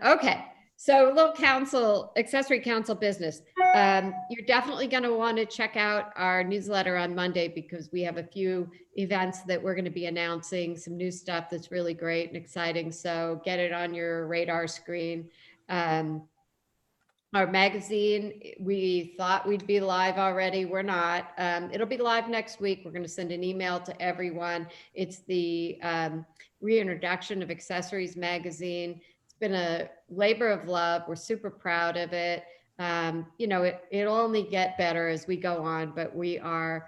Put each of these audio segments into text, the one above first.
Okay, so a little accessory council business. You're definitely going to want to check out our newsletter on Monday because we have a few events that we're going to be announcing, some new stuff that's really great and exciting. So get it on your radar screen. Our magazine, we thought we'd be live already. We're not. It'll be live next week. We're going to send an email to everyone. It's the reintroduction of Accessories magazine. It's been a labor of love. We're super proud of it. It'll only get better as we go on, but we're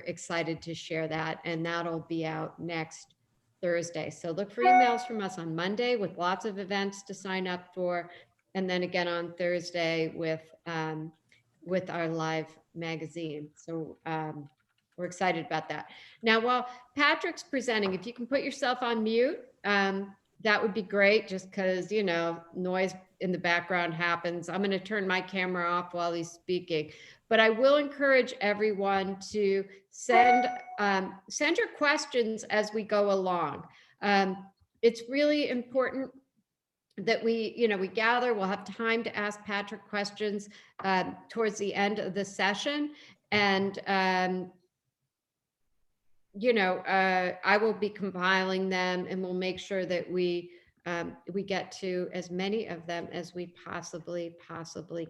excited to share that, and that'll be out next Thursday. So look for emails from us on Monday with lots of events to sign up for. And then again on Thursday with our live magazine. So we're excited about that. Now, while Patrick's presenting, if you can put yourself on mute, that would be great, just because, noise in the background happens. I'm going to turn my camera off while he's speaking. But I will encourage everyone to send your questions as we go along. It's really important that we gather. We'll have time to ask Patrick questions towards the end of the session. And, I will be compiling them, and we'll make sure that we get to as many of them as we possibly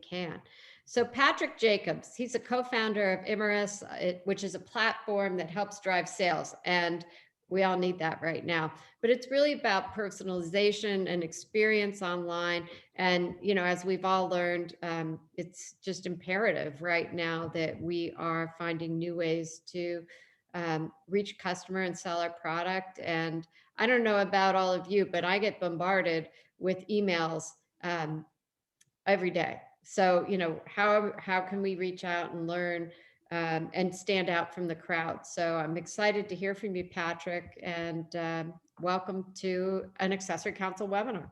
can. So Patrick Jacobs, he's a co-founder of Immerss, which is a platform that helps drive sales. And we all need that right now, but it's really about personalization and experience online. And, as we've all learned, it's just imperative right now that we are finding new ways to reach customer and sell our product. And I don't know about all of you, but I get bombarded with emails every day. So, how can we reach out and learn and stand out from the crowd? So I'm excited to hear from you, Patrick, and welcome to an Accessory Council webinar.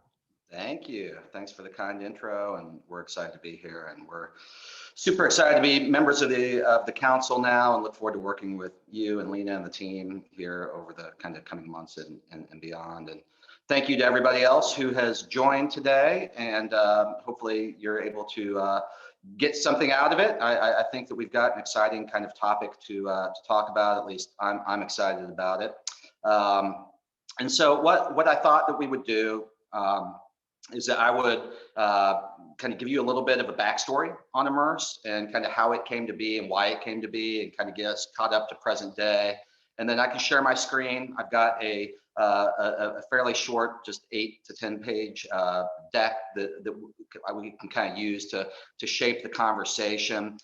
Thank you. Thanks for the kind intro, and we're excited to be here, and we're super excited to be members of the council now, and look forward to working with you and Lena and the team here over the kind of coming months and beyond. And thank you to everybody else who has joined today, and hopefully you're able to get something out of it. I think that we've got an exciting kind of topic to talk about. At least I'm excited about it. And so what I thought that we would do is that I would kind of give you a little bit of a backstory on Immerss and kind of how it came to be and why it came to be, and kind of get us caught up to present day. And then I can share my screen. I've got a fairly short, just 8 to 10 page deck that we can kind of use to shape the conversation.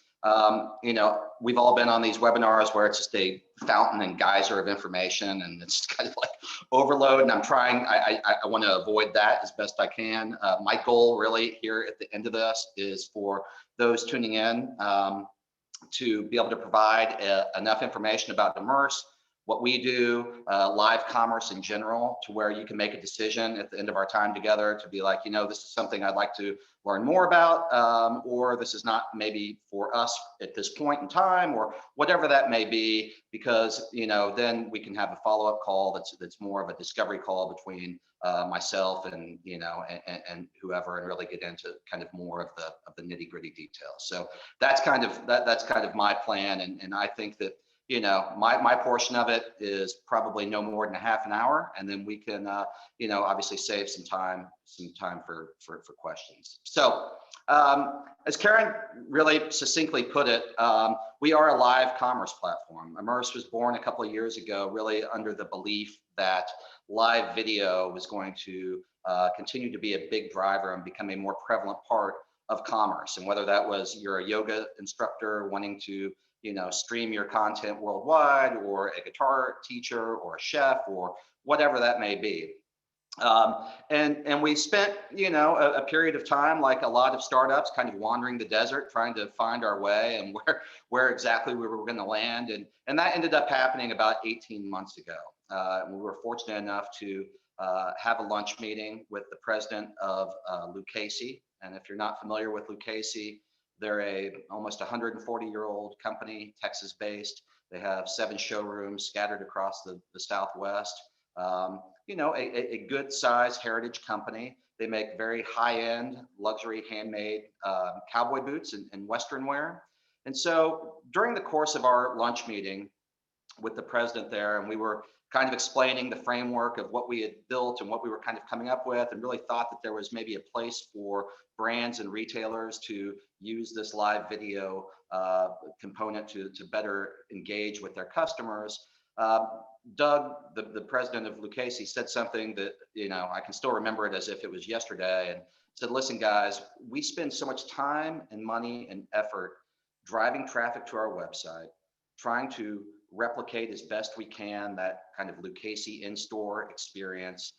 We've all been on these webinars where it's just a fountain and geyser of information, and it's kind of like overload. And I want to avoid that as best I can. My goal really here at the end of this is for those tuning in to be able to provide enough information about Immerss, what we do, live commerce in general, to where you can make a decision at the end of our time together to be like, this is something I'd like to learn more about, or this is not maybe for us at this point in time, or whatever that may be, because then we can have a follow-up call that's more of a discovery call between myself and and whoever, and really get into kind of more of the nitty-gritty details. So that's kind of my plan, and I think that my portion of it is probably no more than a half an hour, and then we can obviously save some time for questions. So as Karen really succinctly put it, we are a live commerce platform. Immerss was born a couple of years ago, really under the belief that live video was going to continue to be a big driver and become a more prevalent part of commerce. And whether that was you're a yoga instructor wanting to stream your content worldwide, or a guitar teacher, or a chef, or whatever that may be. And we spent, a period of time, like a lot of startups, kind of wandering the desert, trying to find our way and where exactly we were going to land. And that ended up happening about 18 months ago. We were fortunate enough to have a lunch meeting with the president of Lucchese. And if you're not familiar with Lucchese, they're a almost 140-year-old company, Texas-based. They have 7 showrooms scattered across the Southwest. a good size heritage company. They make very high-end luxury handmade cowboy boots and Western wear. And so during the course of our lunch meeting with the president there, and we were kind of explaining the framework of what we had built and what we were kind of coming up with, and really thought that there was maybe a place for brands and retailers to use this live video component to better engage with their customers. Doug, the president of Lucchese, said something that, I can still remember it as if it was yesterday, and said, listen, guys, we spend so much time and money and effort driving traffic to our website, trying to replicate as best we can that kind of Lucchese in-store experience.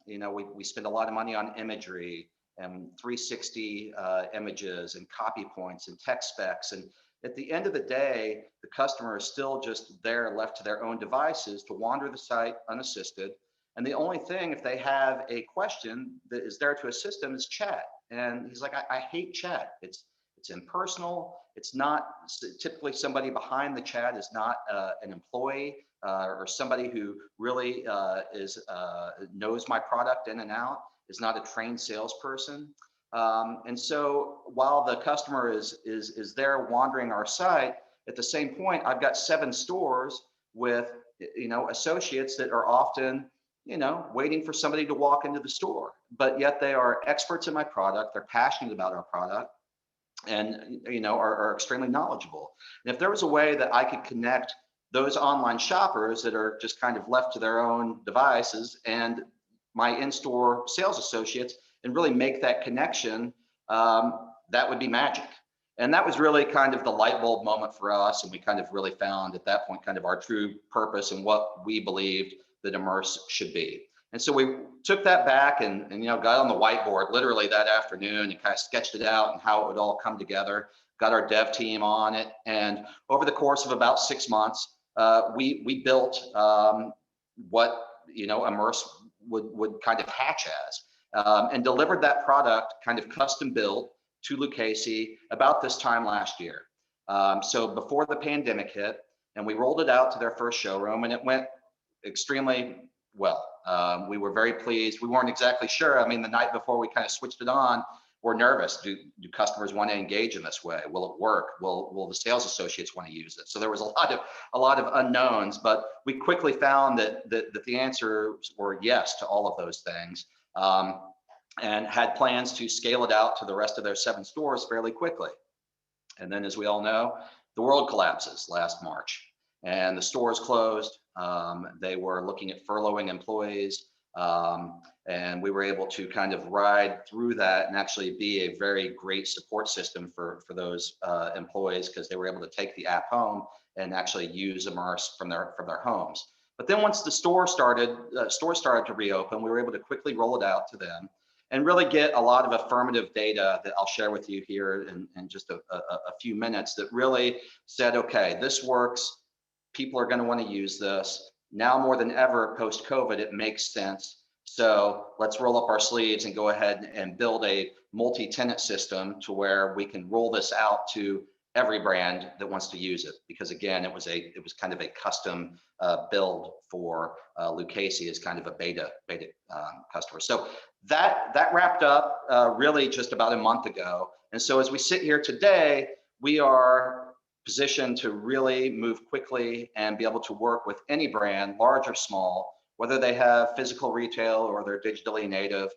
We spend a lot of money on imagery and 360 images and copy points and tech specs. And at the end of the day, the customer is still just there, left to their own devices to wander the site unassisted. And the only thing, if they have a question that is there to assist them, is chat. And he's like, I hate chat. It's impersonal. It's not typically somebody behind the chat is not an employee or somebody who really knows my product in and out, is not a trained salesperson. And so while the customer is there wandering our site, at the same point, I've got 7 stores with associates that are often waiting for somebody to walk into the store, but yet they are experts in my product. They're passionate about our product, and are extremely knowledgeable. And if there was a way that I could connect those online shoppers that are just kind of left to their own devices and my in-store sales associates, and really make that connection, that would be magic. And that was really kind of the light bulb moment for us. And we kind of really found at that point kind of our true purpose and what we believed that Immerss should be. And so we took that back and got on the whiteboard literally that afternoon and kind of sketched it out and how it would all come together, got our dev team on it. And over the course of about 6 months, we built what Immerss would kind of hatch as, and delivered that product kind of custom built to Lucchese about this time last year. So before the pandemic hit, and we rolled it out to their first showroom, and it went extremely well. We were very pleased. We weren't exactly sure. I mean, the night before we kind of switched it on, we're nervous. Do customers want to engage in this way? Will it work? Will the sales associates want to use it? So there was a lot of unknowns, but we quickly found that the answers were yes to all of those things, and had plans to scale it out to the rest of their 7 stores fairly quickly. And then, as we all know, the world collapses last March, and the stores closed. They were looking at furloughing employees, and we were able to kind of ride through that and actually be a very great support system for those employees, because they were able to take the app home and actually use Immerss from their homes. But then once the stores started to reopen, we were able to quickly roll it out to them and really get a lot of affirmative data that I'll share with you here in just a few minutes, that really said, okay, this works. People are going to want to use this. Now more than ever, post-COVID, it makes sense. So let's roll up our sleeves and go ahead and build a multi-tenant system to where we can roll this out to every brand that wants to use it. Because again, it was kind of a custom build for Lucchese as kind of a beta customer. So that wrapped up really just about a month ago. And so as we sit here today, we are positioned to really move quickly and be able to work with any brand, large or small, whether they have physical retail or they're digitally native.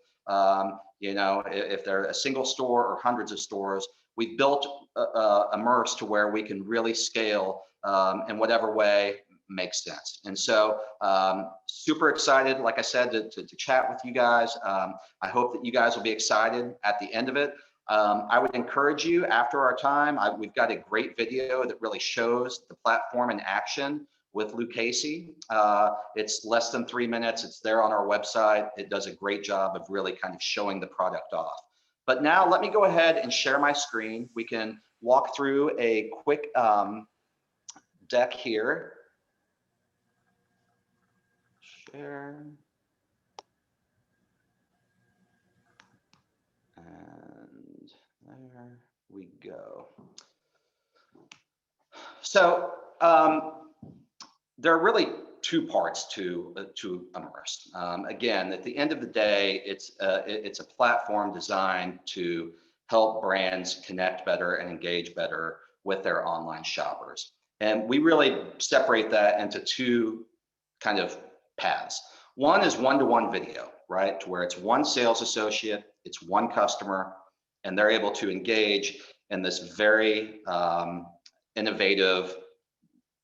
If they're a single store or hundreds of stores, we've built Immerss to where we can really scale in whatever way makes sense. And so super excited, like I said, to chat with you guys. I hope that you guys will be excited at the end of it. I would encourage you, after our time, we've got a great video that really shows the platform in action with Lucchese. It's less than 3 minutes. It's there on our website. It does a great job of really kind of showing the product off. But now let me go ahead and share my screen. We can walk through a quick deck here. Share. And there we go. So there are really two parts to Immerss. Again, at the end of the day, it's a platform designed to help brands connect better and engage better with their online shoppers. And we really separate that into two kind of paths. One is one-to-one video, right? To where it's one sales associate, it's one customer, and they're able to engage in this very innovative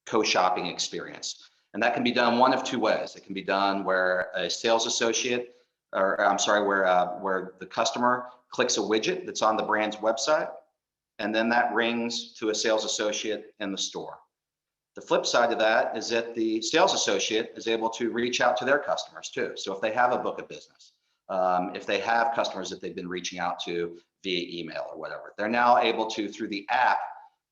co-shopping experience. And that can be done one of two ways. It can be done where a sales associate, or I'm sorry, where the customer clicks a widget that's on the brand's website, and then that rings to a sales associate in the store. The flip side of that is that the sales associate is able to reach out to their customers too. So if they have a book of business, if they have customers that they've been reaching out to via email or whatever, they're now able to, through the app,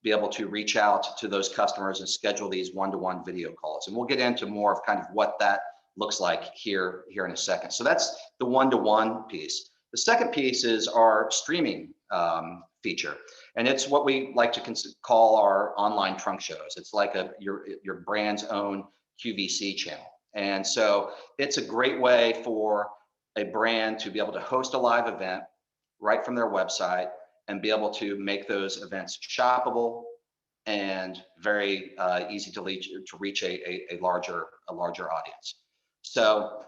be able to reach out to those customers and schedule these one-to-one video calls. And we'll get into more of kind of what that looks like here in a second. So that's the one-to-one piece. The second piece is our streaming feature. And it's what we like to call our online trunk shows. It's like your brand's own QVC channel. And so it's a great way for a brand to be able to host a live event right from their website and be able to make those events shoppable and very easy to reach a larger audience. So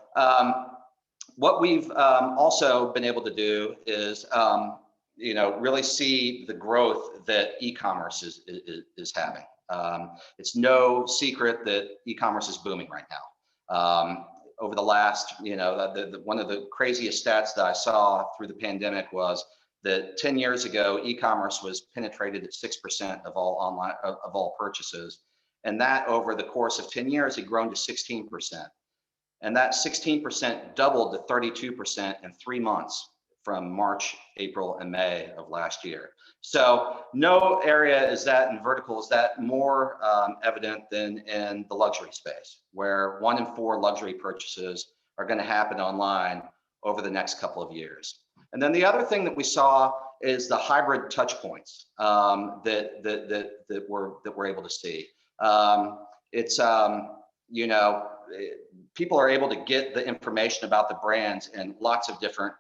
what we've also been able to do is really see the growth that e-commerce is having. It's no secret that e-commerce is booming right now. Over the last, one of the craziest stats that I saw through the pandemic was that 10 years ago, e-commerce was penetrated at 6% of all purchases. And that over the course of 10 years had grown to 16%. And that 16% doubled to 32% in 3 months from March, April, and May of last year. So no area is that in vertical is that more evident than in the luxury space, where 1 in 4 luxury purchases are going to happen online over the next couple of years. And then the other thing that we saw is the hybrid touch points that we're able to see. People are able to get the information about the brands in lots of different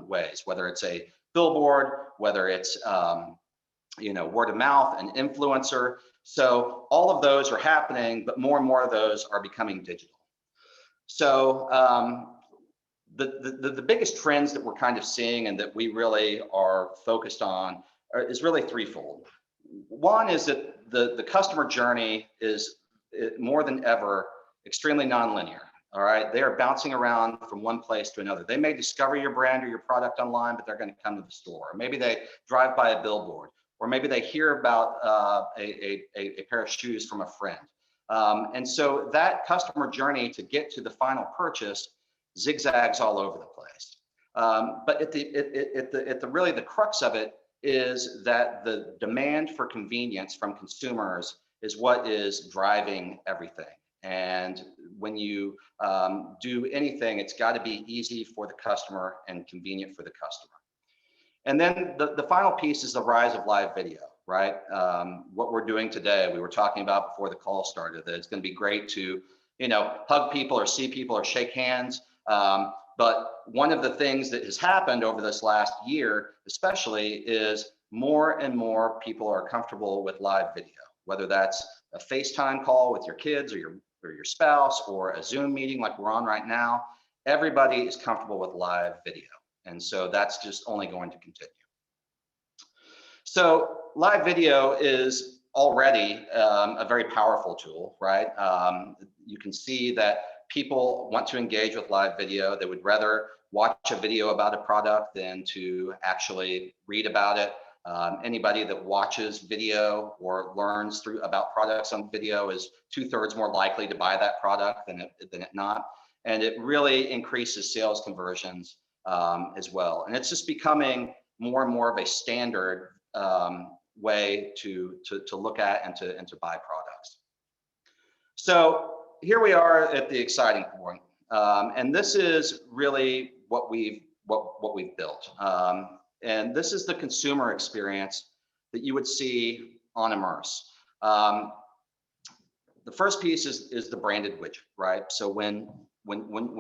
ways, whether it's a billboard, whether it's word of mouth, an influencer. So all of those are happening, but more and more of those are becoming digital. So the biggest trends that we're kind of seeing and that we really are focused on is really threefold. One is that the customer journey is more than ever extremely nonlinear. All right, they are bouncing around from one place to another. They may discover your brand or your product online, but they're going to come to the store. Or maybe they drive by a billboard, or maybe they hear about a pair of shoes from a friend. And so that customer journey to get to the final purchase zigzags all over the place. But at the really the crux of it is that the demand for convenience from consumers is what is driving everything. And when you do anything, it's got to be easy for the customer and convenient for the customer. And then the final piece is the rise of live video, right? What we're doing today, we were talking about before the call started, that it's going to be great to, hug people or see people or shake hands. But one of the things that has happened over this last year, especially, is more and more people are comfortable with live video, whether that's a FaceTime call with your kids or your spouse, or a Zoom meeting like we're on right now. Everybody is comfortable with live video. And so that's just only going to continue. So live video is already a very powerful tool, right? You can see that people want to engage with live video. They would rather watch a video about a product than to actually read about it. Anybody that watches video or learns about products on video is 2/3 more likely to buy that product than it not. And it really increases sales conversions as well. And it's just becoming more and more of a standard way to look at and to buy products. So here we are at the exciting point. And this is really what we've built. And this is the consumer experience that you would see on Immerss. The The first piece is the branded widget, right? So when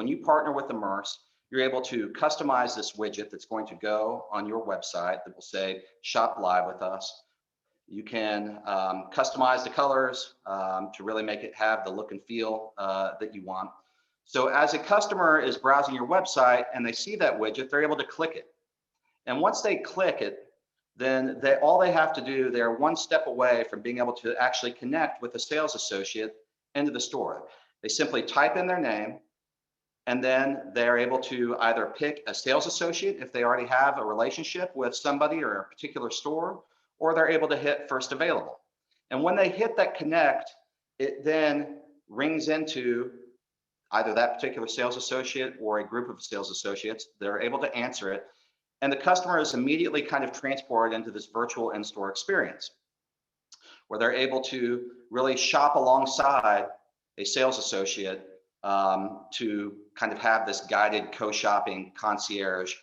you partner with Immerss, you're able to customize this widget that's going to go on your website that will say shop live with us. You can customize the colors to really make it have the look and feel that you want. So as a customer is browsing your website and they see that widget, they're able to click it. And once they click it, then all they have to do, they're one step away from being able to actually connect with a sales associate into the store. They simply type in their name, and then they're able to either pick a sales associate if they already have a relationship with somebody or a particular store, or they're able to hit first available. And when they hit that connect, it then rings into either that particular sales associate or a group of sales associates. They're able to answer it, and the customer is immediately kind of transported into this virtual in-store experience where they're able to really shop alongside a sales associate to kind of have this guided co-shopping concierge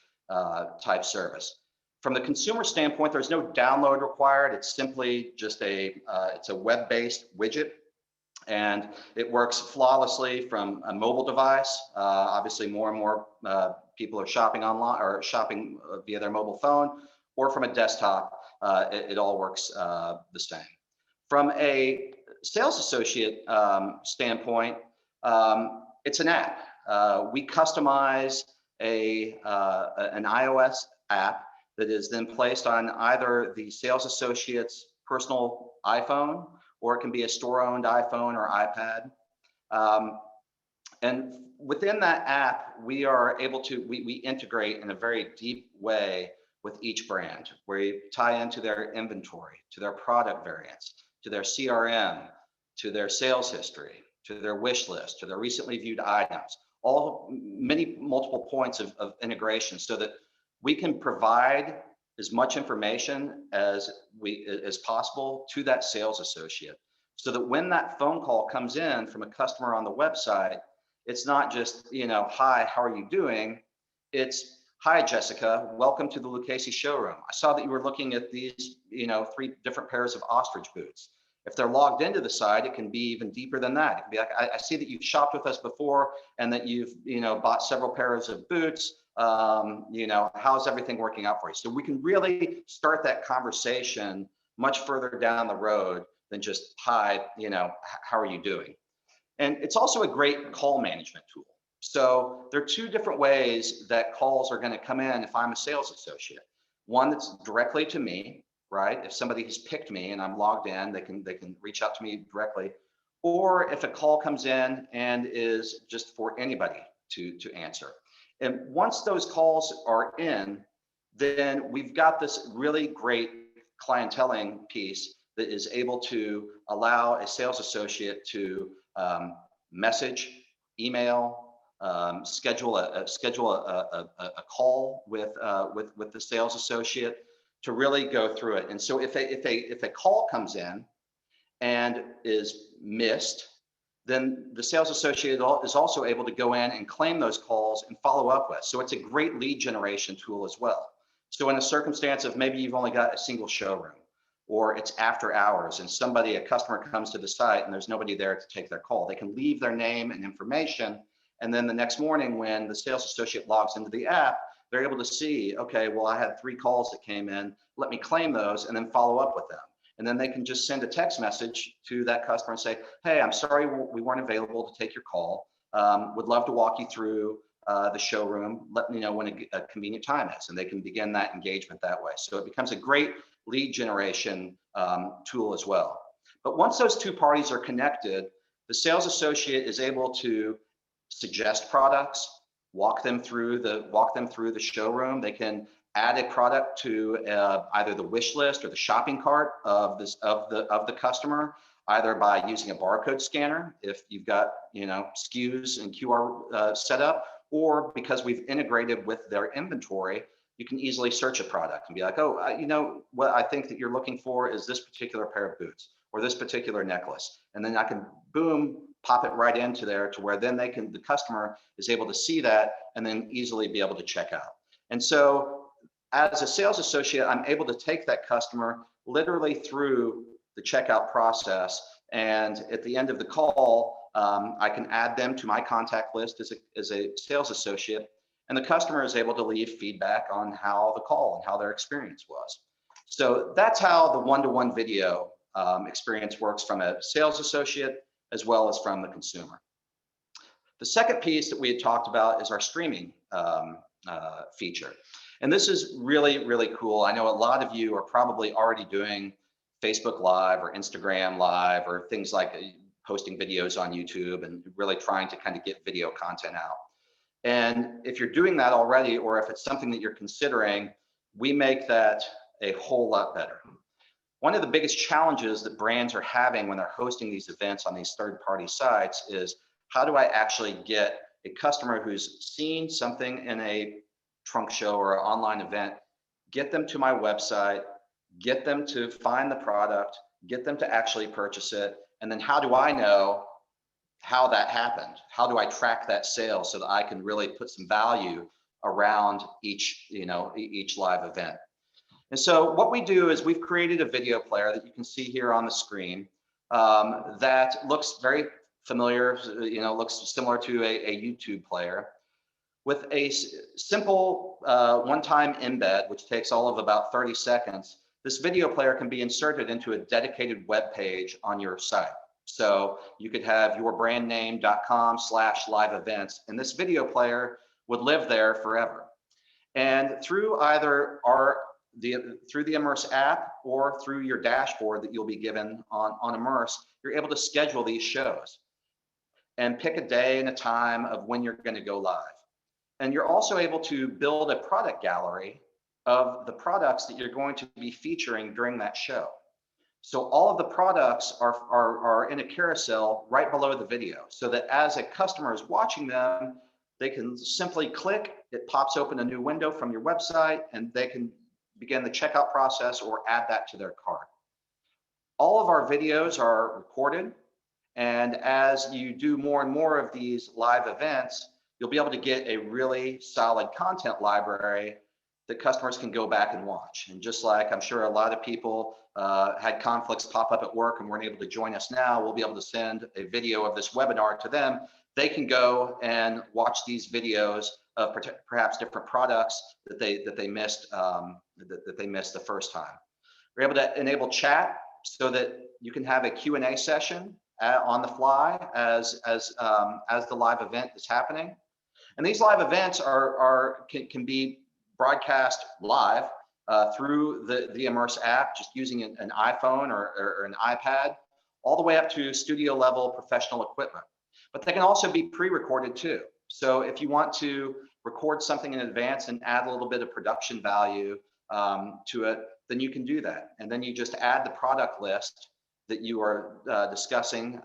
type service. From the consumer standpoint, there's no download required. It's simply just it's a web-based widget, and it works flawlessly from a mobile device. Obviously, more and more people are shopping online or shopping via their mobile phone, or from a desktop. It all works the same. From a sales associate standpoint, it's an app. We customize an iOS app that is then placed on either the sales associate's personal iPhone, or it can be a store-owned iPhone or iPad. And within that app, we are able to, we integrate in a very deep way with each brand, where you tie into their inventory, to their product variants, to their CRM, to their sales history, to their wish list, to their recently viewed items, multiple points of integration, so that we can provide as much information as possible to that sales associate, so that when that phone call comes in from a customer on the website, it's not just, hi, how are you doing? It's, hi, Jessica, welcome to the Lucchese showroom. I saw that you were looking at these, 3 different pairs of ostrich boots. If they're logged into the site, it can be even deeper than that. It can be like, I see that you've shopped with us before and that you've, bought several pairs of boots. How's everything working out for you? So we can really start that conversation much further down the road than just, hi, how are you doing? And it's also a great call management tool. So there are 2 different ways that calls are going to come in if I'm a sales associate. One that's directly to me, right? If somebody has picked me and I'm logged in, they can reach out to me directly. Or if a call comes in and is just for anybody to answer. And once those calls are in, then we've got this really great clienteling piece that is able to allow a sales associate to message, email, schedule a call with the sales associate to really go through it. And so if a call comes in and is missed, then the sales associate is also able to go in and claim those calls and follow up with. So it's a great lead generation tool as well. So in a circumstance of maybe you've only got a single showroom, or it's after hours and a customer comes to the site and there's nobody there to take their call, they can leave their name and information. And then the next morning when the sales associate logs into the app, they're able to see, okay, well, I had 3 calls that came in, let me claim those and then follow up with them. And then they can just send a text message to that customer and say, hey, I'm sorry we weren't available to take your call. Would love to walk you through the showroom. Let me know when a convenient time is. And they can begin that engagement that way. So it becomes a great lead generation tool as well. But once those 2 parties are connected, the sales associate is able to suggest products, walk them through the showroom. They can add a product to either the wish list or the shopping cart of the customer, either by using a barcode scanner if you've got SKUs and QR set up, or because we've integrated with their inventory, you can easily search a product and be like, oh, what I think that you're looking for is this particular pair of boots or this particular necklace, and then I can boom, pop it right into there to where then the customer is able to see that and then easily be able to check out. And so as a sales associate, I'm able to take that customer literally through the checkout process And at the end of the call, I can add them to my contact list as a sales associate, and the customer is able to leave feedback on how the call and how their experience was. So that's how the one-to-one video experience works from a sales associate as well as from the consumer. The second piece that we had talked about is our streaming feature. And this is really, really cool. I know a lot of you are probably already doing Facebook Live or Instagram Live or things like posting videos on YouTube and really trying to kind of get video content out. And if you're doing that already, or if it's something that you're considering, we make that a whole lot better. One of the biggest challenges that brands are having when they're hosting these events on these third-party sites is, how do I actually get a customer who's seen something in a trunk show or an online event, get them to my website, get them to find the product, get them to actually purchase it, and then how do I know how that happened? How do I track that sale so that I can really put some value around each live event? And so what we do is we've created a video player that you can see here on the screen that looks very familiar, looks similar to a YouTube player with a simple one-time embed, which takes all of about 30 seconds. This video player can be inserted into a dedicated web page on your site. So you could have yourbrandname.com/live events, and this video player would live there forever. And through either through the Immerss app or through your dashboard that you'll be given on Immerss, you're able to schedule these shows and pick a day and a time of when you're going to go live. And you're also able to build a product gallery of the products that you're going to be featuring during that show. So all of the products are in a carousel right below the video, so that as a customer is watching them, they can simply click, it pops open a new window from your website, and they can begin the checkout process or add that to their cart. All of our videos are recorded, and as you do more and more of these live events, you'll be able to get a really solid content library that customers can go back and watch. And just like I'm sure a lot of people had conflicts pop up at work and weren't able to join us now, we'll be able to send a video of this webinar to them. They can go and watch these videos of perhaps different products that they missed the first time. We're able to enable chat so that you can have a Q&A session on the fly as the live event is happening. And these live events can be broadcast live through the Immerss app, just using an iPhone or an iPad, all the way up to studio level professional equipment. But they can also be pre-recorded too. So if you want to record something in advance and add a little bit of production value to it, then you can do that. And then you just add the product list that you are discussing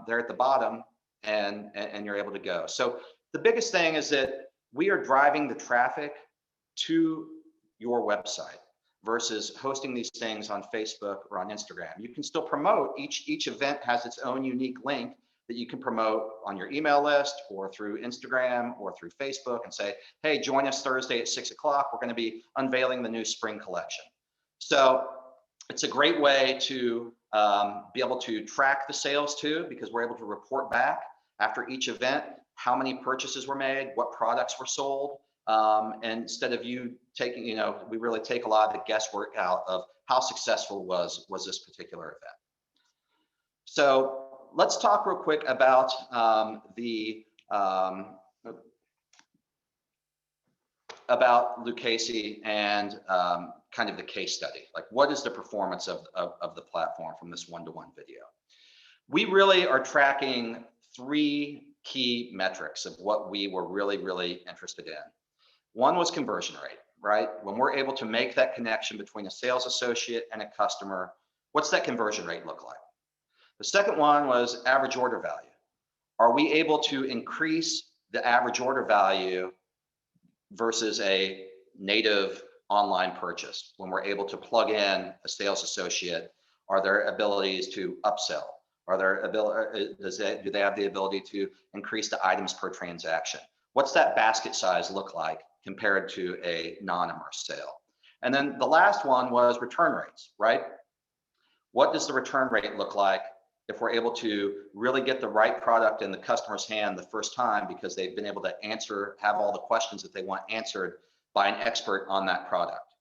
there at the bottom, and you're able to go. So the biggest thing is that we are driving the traffic to your website versus hosting these things on Facebook or on Instagram. You can still promote, each event has its own unique link that you can promote on your email list or through Instagram or through Facebook and say, hey, join us Thursday at 6 o'clock. We're going to be unveiling the new spring collection. So it's a great way to be able to track the sales too, because we're able to report back after each event how many purchases were made, what products were sold. And instead of you taking, we really take a lot of the guesswork out of how successful was this particular event. So let's talk real quick about about Lucchese and kind of the case study. Like, what is the performance of the platform from this one-to-one video? We really are tracking 3 key metrics of what we were really, really interested in. One was conversion rate, right? When we're able to make that connection between a sales associate and a customer, what's that conversion rate look like? The second one was average order value. Are we able to increase the average order value versus a native online purchase? When we're able to plug in a sales associate, are there abilities to upsell? Are there do they have the ability to increase the items per transaction? What's that basket size look like compared to a non-Immerss sale? And then the last one was return rates, right? What does the return rate look like if we're able to really get the right product in the customer's hand the first time, because they've been able to have all the questions that they want answered by an expert on that product.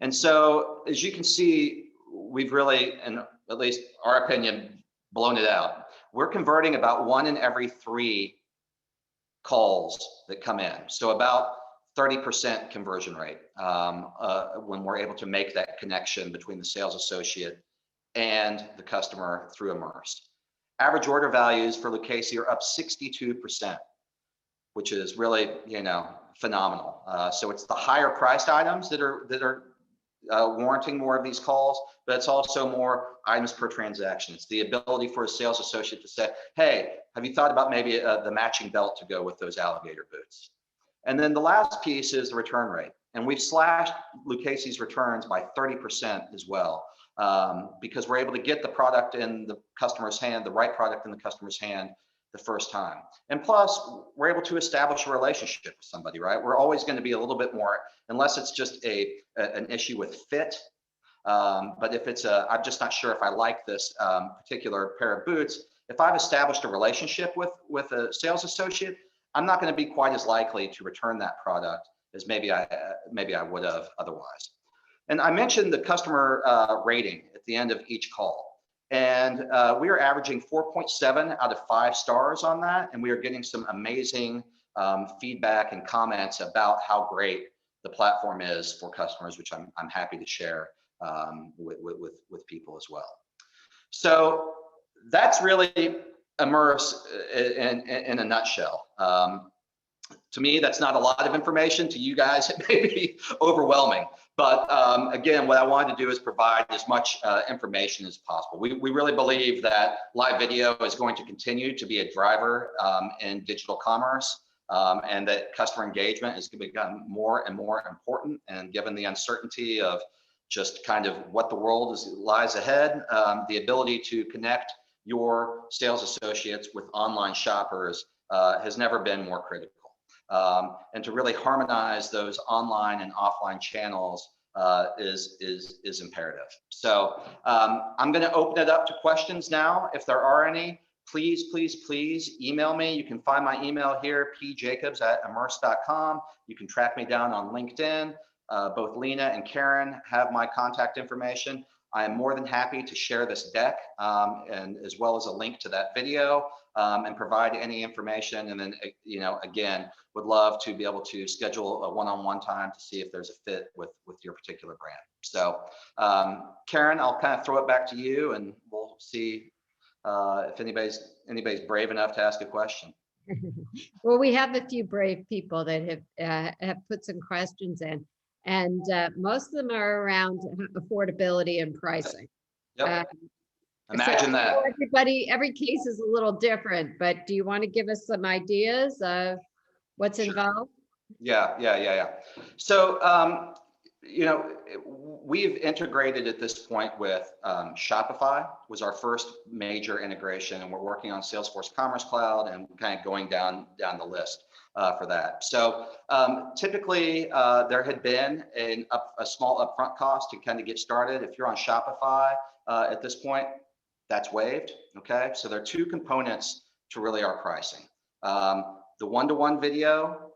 And so, as you can see, we've really, in at least our opinion, blown it out. We're converting about 1 in every 3 calls that come in. So about 30% conversion rate when we're able to make that connection between the sales associate and the customer through Immerss. Average order values for Lucchese are up 62%, which is really, phenomenal. So it's the higher priced items that are warranting more of these calls, but it's also more items per transaction. It's the ability for a sales associate to say, hey, have you thought about maybe the matching belt to go with those alligator boots? And then the last piece is the return rate. And we've slashed Lucchese's returns by 30% as well, because we're able to get the product in the customer's hand, the right product in the customer's hand the first time. And plus, we're able to establish a relationship with somebody, right? We're always going to be a little bit more, unless it's just an issue with fit. But if it's I'm just not sure if I like this particular pair of boots, if I've established a relationship with a sales associate, I'm not going to be quite as likely to return that product as maybe I would have otherwise. And I mentioned the customer rating at the end of each call. And we are averaging 4.7 out of 5 stars on that. And we are getting some amazing feedback and comments about how great the platform is for customers, which I'm happy to share with people as well. So that's really Immerss in a nutshell. To me, that's not a lot of information. To you guys, it may be overwhelming. But again, what I wanted to do is provide as much information as possible. We really believe that live video is going to continue to be a driver in digital commerce, and that customer engagement is going to become more and more important. And given the uncertainty of just kind of what the world lies ahead, the ability to connect your sales associates with online shoppers has never been more critical. And to really harmonize those online and offline channels is imperative. So I'm going to open it up to questions now. If there are any, please email me. You can find my email here, pjacobs@immerss.com. You can track me down on LinkedIn. Both Lena and Karen have my contact information. I am more than happy to share this deck and as well as a link to that video and provide any information. And then, again, would love to be able to schedule a one-on-one time to see if there's a fit with your particular brand. So Karen, I'll kind of throw it back to you and we'll see if anybody's brave enough to ask a question. Well, we have a few brave people that have put some questions in, and most of them are around affordability and pricing. Yep. Imagine that. Every case is a little different, but do you want to give us some ideas of what's involved? Yeah. So, we've integrated at this point with Shopify was our first major integration, and we're working on Salesforce Commerce Cloud and kind of going down the list for that. So typically there had been a small upfront cost to kind of get started. If you're on Shopify at this point, that's waived. Okay, so there are 2 components to really our pricing: the one-to-one video,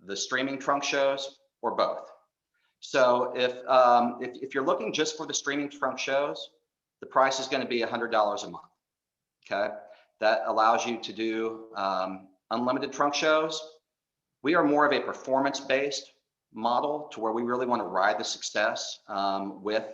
the streaming trunk shows, or both. So if you're looking just for the streaming trunk shows, the price is going to be $100 a month. Okay, that allows you to do unlimited trunk shows. We are more of a performance-based model to where we really want to ride the success with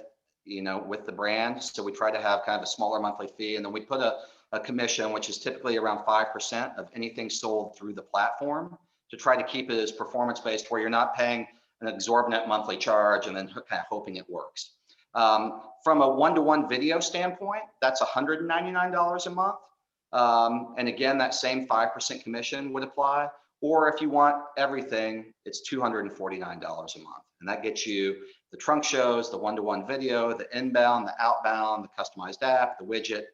the brand. So we try to have kind of a smaller monthly fee, and then we put a commission, which is typically around 5% of anything sold through the platform, to try to keep it as performance-based, where you're not paying an exorbitant monthly charge and then kind of hoping it works. From a one-to-one video standpoint, that's $199 a month. And again, that same 5% commission would apply. Or if you want everything, it's $249 a month. And that gets you the trunk shows, the one-to-one video, the inbound, the outbound, the customized app, the widget,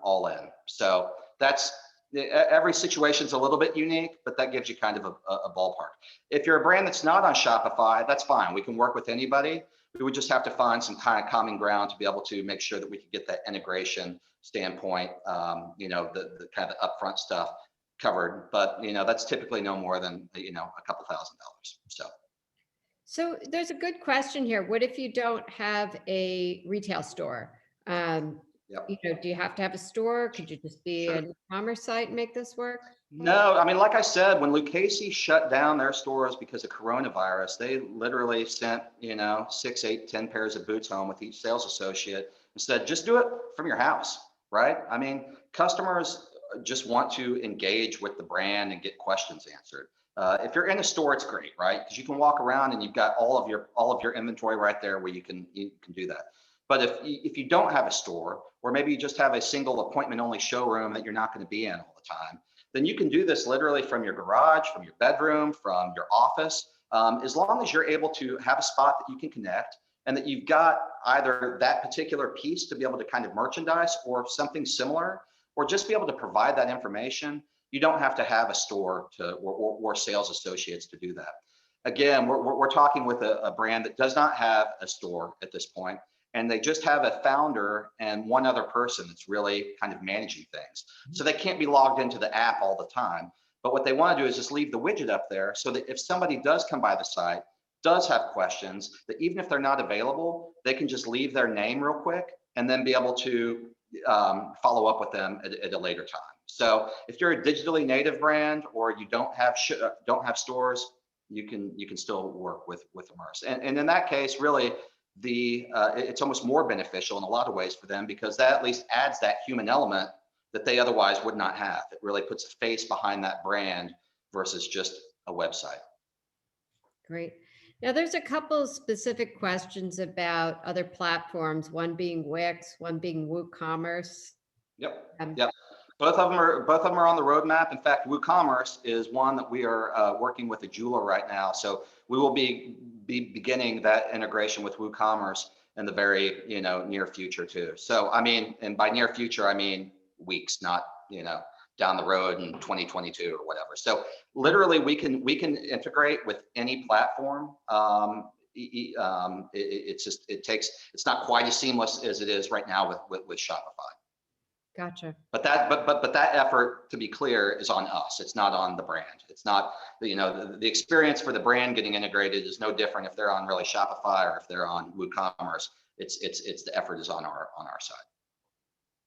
all in. So that's every situation is a little bit unique, but that gives you kind of a ballpark. If you're a brand that's not on Shopify, that's fine. We can work with anybody. We would just have to find some kind of common ground to be able to make sure that we could get that integration standpoint, the kind of upfront stuff covered, but that's typically no more than a couple $1,000. So there's a good question here. What if you don't have a retail store? Yep. Do you have to have a store? Could you just be Sure. an e-commerce site and make this work? No, I mean, like I said, when Lucchese shut down their stores because of coronavirus, they literally sent, 6, 8, 10 pairs of boots home with each sales associate and said, just do it from your house, right? I mean, customers just want to engage with the brand and get questions answered. If you're in a store, it's great, right? Because you can walk around and you've got all of your inventory right there where you can do that. But if you don't have a store, or maybe you just have a single appointment only showroom that you're not going to be in all the time, then you can do this literally from your garage, from your bedroom, from your office, as long as you're able to have a spot that you can connect and that you've got either that particular piece to be able to kind of merchandise or something similar, or just be able to provide that information. You don't have to have a store or sales associates to do that. Again, we're talking with a brand that does not have a store at this point, and they just have a founder and one other person that's really kind of managing things. So they can't be logged into the app all the time. But what they want to do is just leave the widget up there so that if somebody does come by the site, does have questions, that even if they're not available, they can just leave their name real quick and then be able to follow up with them at a later time. So if you're a digitally native brand or you don't have stores, you can still work with Immerss. And in that case, really, it's almost more beneficial in a lot of ways for them, because that at least adds that human element that they otherwise would not have. It really puts a face behind that brand versus just a website. Great. Now there's a couple of specific questions about other platforms, one being Wix, one being WooCommerce. Yep. Yep. Both of them are on the roadmap. In fact, WooCommerce is one that we are working with a jeweler right now. So we will be beginning that integration with WooCommerce in the very near future too. So I mean, and by near future I mean weeks, not down the road in 2022 or whatever. So literally we can integrate with any platform. It's not quite as seamless as it is right now with Shopify. Gotcha. But that effort, to be clear, is on us. It's not on the brand. It's not, the experience for the brand getting integrated is no different if they're on really Shopify or if they're on WooCommerce. It's the effort is on our side.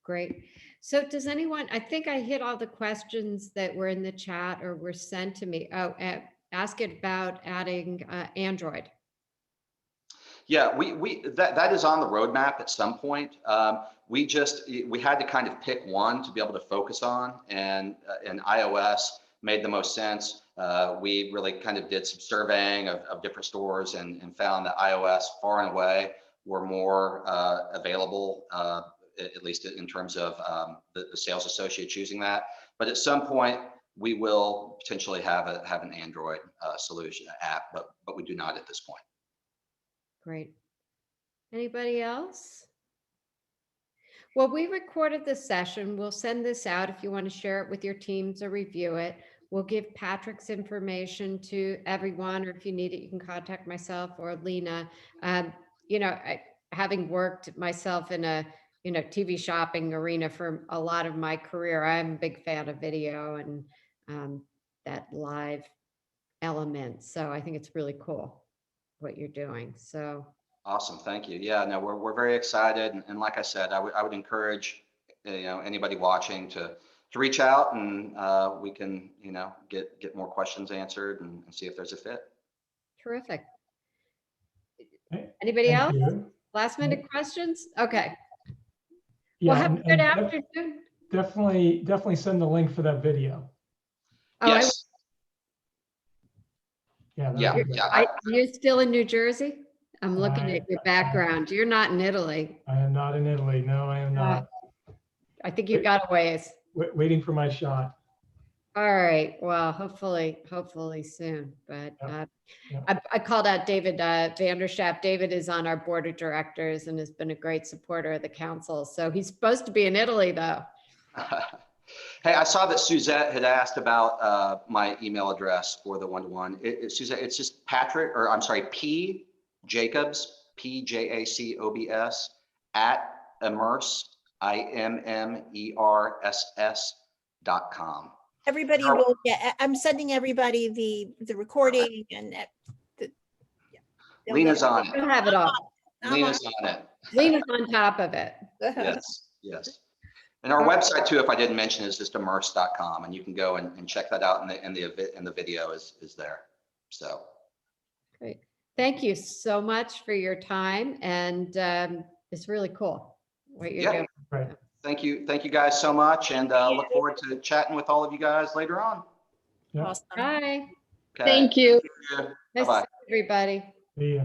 Great. So does anyone, I think I hit all the questions that were in the chat or were sent to me. Oh, ask it about adding Android. Yeah, that is on the roadmap at some point. We had to kind of pick one to be able to focus on, and iOS made the most sense. We really kind of did some surveying of different stores and found that iOS far and away were more available, at least in terms of the sales associate choosing that. But at some point, we will potentially have an Android solution app, but we do not at this point. Great. Anybody else? Well, we recorded this session. We'll send this out if you want to share it with your teams or review it. We'll give Patrick's information to everyone, or if you need it, you can contact myself or Lena. Having worked myself in a TV shopping arena for a lot of my career, I'm a big fan of video and that live element. So I think it's really cool what you're doing. So awesome, thank you. Yeah, no, we're very excited, and like I said, I would encourage anybody watching to reach out, and we can get more questions answered and see if there's a fit. terrific. Anybody else? You. Last minute questions? Okay. Yeah, Well, have a good afternoon. Definitely send the link for that video. Oh, Yes. Yeah. Are you still in New Jersey? I'm looking at your background. You're not in Italy. I am not in Italy. No, I am not. I think you got a ways. Waiting for my shot. All right. Well, hopefully soon. But I called out David Vanderschaft. David is on our board of directors and has been a great supporter of the council. So he's supposed to be in Italy, though. Hey, I saw that Suzette had asked about my email address for the one-to-one. Suzette, it's just Patrick, or I'm sorry, P Jacobs, PJACOBS @ Immerss, IMMERSS.com. Everybody Our- will get, I'm sending everybody the recording and they'll Lena's get- on it. We'll have it all. I'm on- Lena's on it. Lena's on top of it. Yes, yes. And our website too, if I didn't mention, is just immerss.com, and you can go and check that out, and the video is there. So Great. Thank you so much for your time. And it's really cool what you're Yeah. doing. Right. thank you guys so much, and look forward to chatting with all of you guys later on. Yeah. Awesome. Bye. Okay. Thank you. Thank you. Nice to Bye-bye. see everybody. See ya.